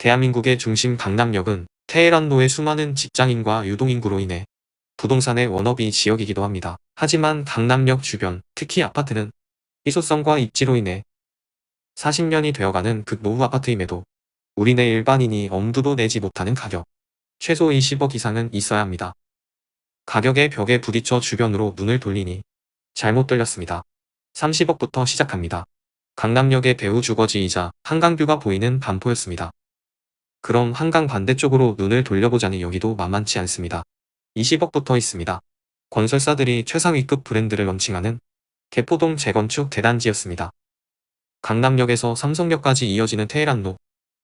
대한민국의 중심 강남역은 테헤란로의 수많은 직장인과 유동인구로 인해 부동산의 워너비 지역이기도 합니다. 하지만 강남역 주변, 특히 아파트는 희소성과 입지로 인해 40년이 되어가는 극노후 아파트임에도 우리네 일반인이 엄두도 내지 못하는 가격, 최소 20억 이상은 있어야 합니다. 가격의 벽에 부딪혀 주변으로 눈을 돌리니 잘못 들렸습니다. 30억부터 시작합니다. 강남역의 배후 주거지이자 한강뷰가 보이는 반포였습니다. 그럼 한강 반대쪽으로 눈을 돌려보자니 여기도 만만치 않습니다. 20억부터 있습니다. 건설사들이 최상위급 브랜드를 런칭하는 개포동 재건축 대단지였습니다. 강남역에서 삼성역까지 이어지는 테헤란로,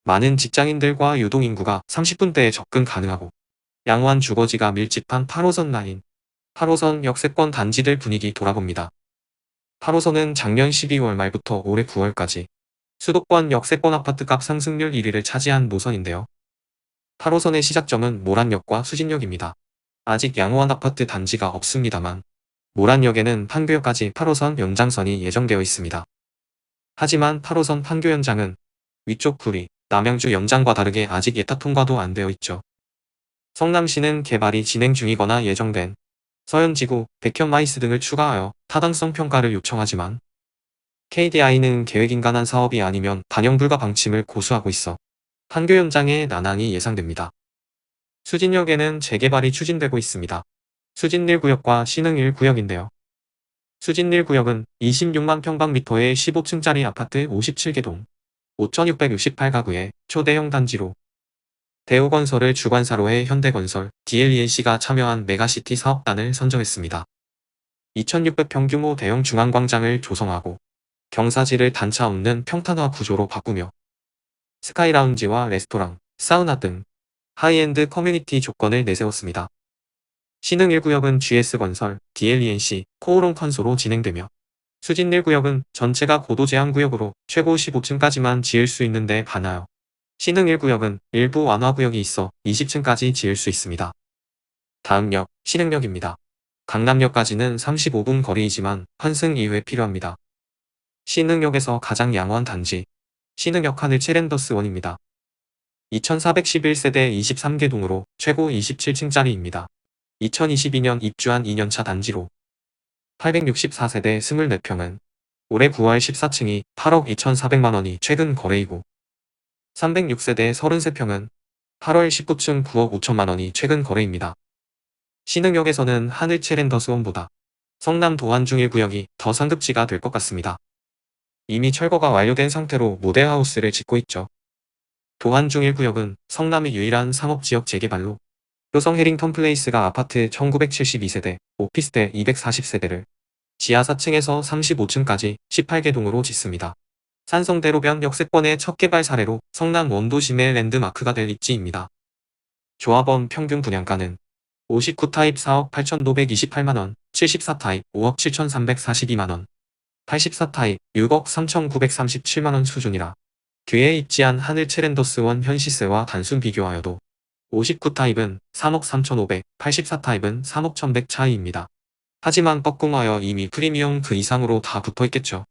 많은 직장인들과 유동인구가 30분대에 접근 가능하고 양호한 주거지가 밀집한 8호선 라인, 8호선 역세권 단지들 분위기 돌아봅니다. 8호선은 작년 12월 말부터 올해 9월까지 수도권 역세권 아파트값 상승률 1위를 차지한 노선인데요. 8호선의 시작점은 모란역과 수진역입니다. 아직 양호한 아파트 단지가 없습니다만 모란역에는 판교역까지 8호선 연장선이 예정되어 있습니다. 하지만 8호선 판교 연장은 위쪽 구리, 남양주 연장과 다르게 아직 예타 통과도 안 되어 있죠. 성남시는 개발이 진행 중이거나 예정된 서현지구, 백현마이스 등을 추가하여 타당성 평가를 요청하지만 KDI는 계획인간한 사업이 아니면 반영 불가 방침을 고수하고 있어 판교 연장에 난항이 예상됩니다. 수진역에는 재개발이 추진되고 있습니다. 수진 1구역과 신흥 1구역인데요. 수진 1구역은 26만 평방미터의 15층짜리 아파트 57개 동, 5,668가구의 초대형 단지로 대우건설을 주관사로 해 현대건설, DLENC가 참여한 메가시티 사업단을 선정했습니다. 2,600평 규모 대형 중앙광장을 조성하고 경사지를 단차 없는 평탄화 구조로 바꾸며 스카이라운지와 레스토랑, 사우나 등 하이엔드 커뮤니티 조건을 내세웠습니다. 신흥 1구역은 GS건설, DLENC, 코오롱 컨소로 진행되며 수진 1구역은 전체가 고도 제한 구역으로 최고 15층까지만 지을 수 있는데 반하여 신흥 1구역은 일부 완화 구역이 있어 20층까지 지을 수 있습니다. 다음 역, 신흥역입니다. 강남역까지는 35분 거리이지만 환승 이후에 필요합니다. 신흥역에서 가장 양호한 단지, 신흥역 하늘 체렌더스원입니다. 2411세대 23개 동으로 최고 27층짜리입니다. 2022년 입주한 2년차 단지로 864세대 24평은 올해 9월 14층이 8억 2,400만원이 최근 거래이고 306세대 33평은 8월 19층 9억 5천만원이 최근 거래입니다. 신흥역에서는 하늘체렌더스원보다 성남 도안중 1구역이 더 상급지가 될 것 같습니다. 이미 철거가 완료된 상태로 모델하우스를 짓고 있죠. 도안중 1구역은 성남의 유일한 상업지역 재개발로 효성 해링턴 플레이스가 아파트 1972세대, 오피스텔 240세대를 지하 4층에서 35층까지 18개 동으로 짓습니다. 산성대로변 역세권의 첫 개발 사례로 성남 원도심의 랜드마크가 될 입지입니다. 조합원 평균 분양가는 59타입 4억 8,528만원, 74타입 5억 7,342만원, 84타입 6억 3,937만원 수준이라 뒤에 입지한 하늘 체렌더스원 현시세와 단순 비교하여도 59타입은 3억 3,500, 84타입은 3억 1,100 차이입니다. 하지만 뻐끔하여 이미 프리미엄 그 이상으로 다 붙어있겠죠.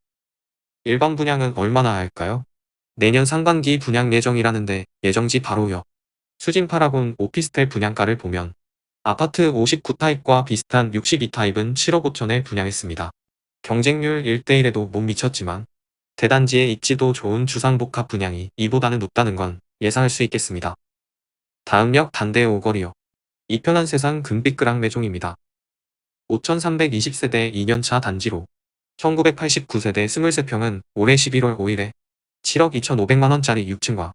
일반 분양은 얼마나 할까요? 내년 상반기 분양 예정이라는데 예정지 바로요. 수진 파라곤 오피스텔 분양가를 보면 아파트 59타입과 비슷한 62타입은 7억 5천에 분양했습니다. 경쟁률 1대1에도 못 미쳤지만 대단지의 입지도 좋은 주상복합 분양이 이보다는 높다는 건 예상할 수 있겠습니다. 다음 역 반대 오거리역. 이편한 세상 금빛그랑 매종입니다. 5,320세대 2년차 단지로 1989세대 23평은 올해 11월 5일에 7억 2,500만원짜리 6층과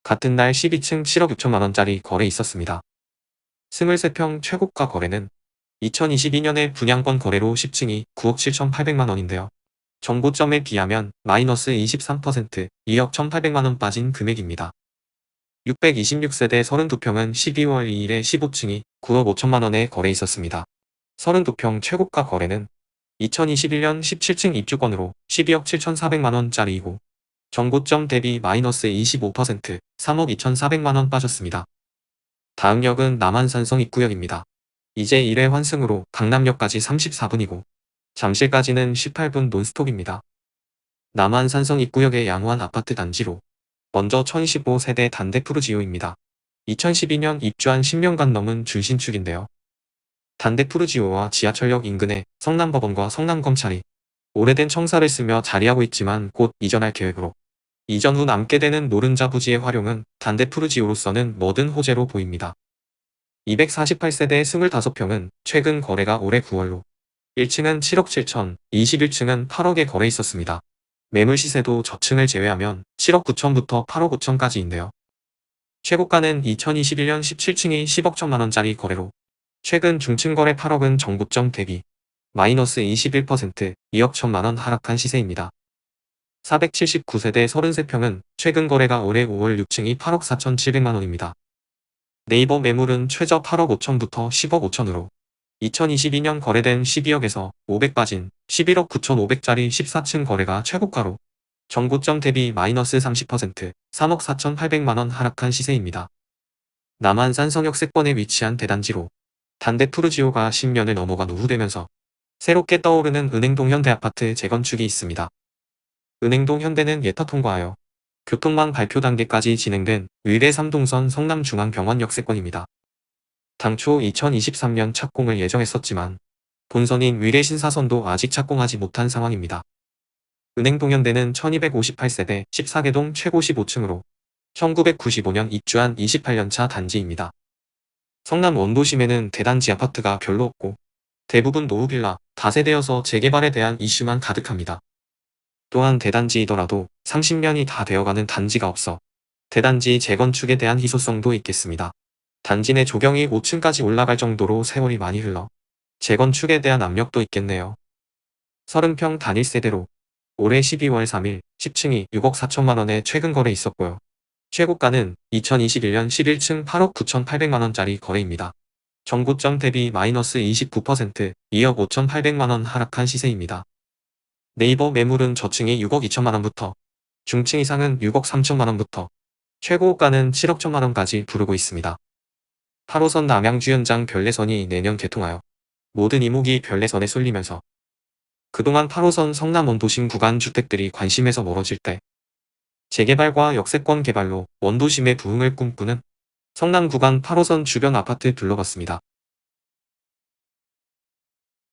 같은 날 12층 7억 6천만원짜리 거래 있었습니다. 23평 최고가 거래는 2022년에 분양권 거래로 10층이 9억 7,800만원인데요. 정보점에 비하면 마이너스 23%, 2억 1,800만원 빠진 금액입니다. 626세대 32평은 12월 2일에 15층이 9억 5천만원에 거래 있었습니다. 32평 최고가 거래는 2021년 17층 입주권으로 12억 7,400만원짜리이고 정보점 대비 마이너스 25%, 3억 2,400만원 빠졌습니다. 다음 역은 남한산성 입구역입니다. 이제 1회 환승으로 강남역까지 34분이고 잠실까지는 18분 논스톱입니다. 남한산성 입구역의 양호한 아파트 단지로 먼저 1015세대 단대 푸르지오입니다. 2012년 입주한 10년간 넘은 준신축인데요. 단대 푸르지오와 지하철역 인근에 성남법원과 성남검찰이 오래된 청사를 쓰며 자리하고 있지만 곧 이전할 계획으로 이전 후 남게 되는 노른자 부지의 활용은 단대 푸르지오로서는 뭐든 호재로 보입니다. 248세대 25평은 최근 거래가 올해 9월로 1층은 7억 7천, 21층은 8억에 거래 있었습니다. 매물 시세도 저층을 제외하면 7억 9천부터 8억 5천까지인데요. 최고가는 2021년 17층이 10억 1천만원짜리 거래로 최근 중층 거래 8억은 정고점 대비 마이너스 21%, 2억 1천만원 하락한 시세입니다. 479세대 33평은 최근 거래가 올해 5월 6층이 8억 4천7백만원입니다. 네이버 매물은 최저 8억 5천부터 10억 5천으로 2022년 거래된 12억에서 500 빠진 11억 9천5백짜리 14층 거래가 최고가로 정고점 대비 마이너스 30%, 3억 4천8백만원 하락한 시세입니다. 남한 산성역세권에 위치한 대단지로 단대 푸르지오가 10년을 넘어가 노후되면서 새롭게 떠오르는 은행동 현대아파트 재건축이 있습니다. 은행동 현대는 예타 통과하여 교통망 발표 단계까지 진행된 의뢰 3동선 성남중앙병원 역세권입니다. 당초 2023년 착공을 예정했었지만 본선인 의뢰 신사선도 아직 착공하지 못한 상황입니다. 은행동 현대는 1258세대 14개동 최고 15층으로 1995년 입주한 28년차 단지입니다. 성남 원도심에는 대단지 아파트가 별로 없고 대부분 노후빌라, 다세대여서 재개발에 대한 이슈만 가득합니다. 또한 대단지이더라도 30년이 다 되어가는 단지가 없어 대단지 재건축에 대한 희소성도 있겠습니다. 단지 내 조경이 5층까지 올라갈 정도로 세월이 많이 흘러 재건축에 대한 압력도 있겠네요. 30평 단일 세대로 올해 12월 3일 10층이 6억 4천만원에 최근 거래 있었고요. 최고가는 2021년 11층 8억 9천8백만원짜리 거래입니다. 정고점 대비 마이너스 29%, 2억 5천8백만원 하락한 시세입니다. 네이버 매물은 저층이 6억 2천만원부터 중층 이상은 6억 3천만원부터 최고가는 7억 1천만원까지 부르고 있습니다. 8호선 남양주 현장 별내선이 내년 개통하여 모든 이목이 별내선에 쏠리면서 그동안 8호선 성남 원도심 구간 주택들이 관심에서 멀어질 때 재개발과 역세권 개발로 원도심의 부흥을 꿈꾸는 성남 구간 8호선 주변 아파트 둘러봤습니다.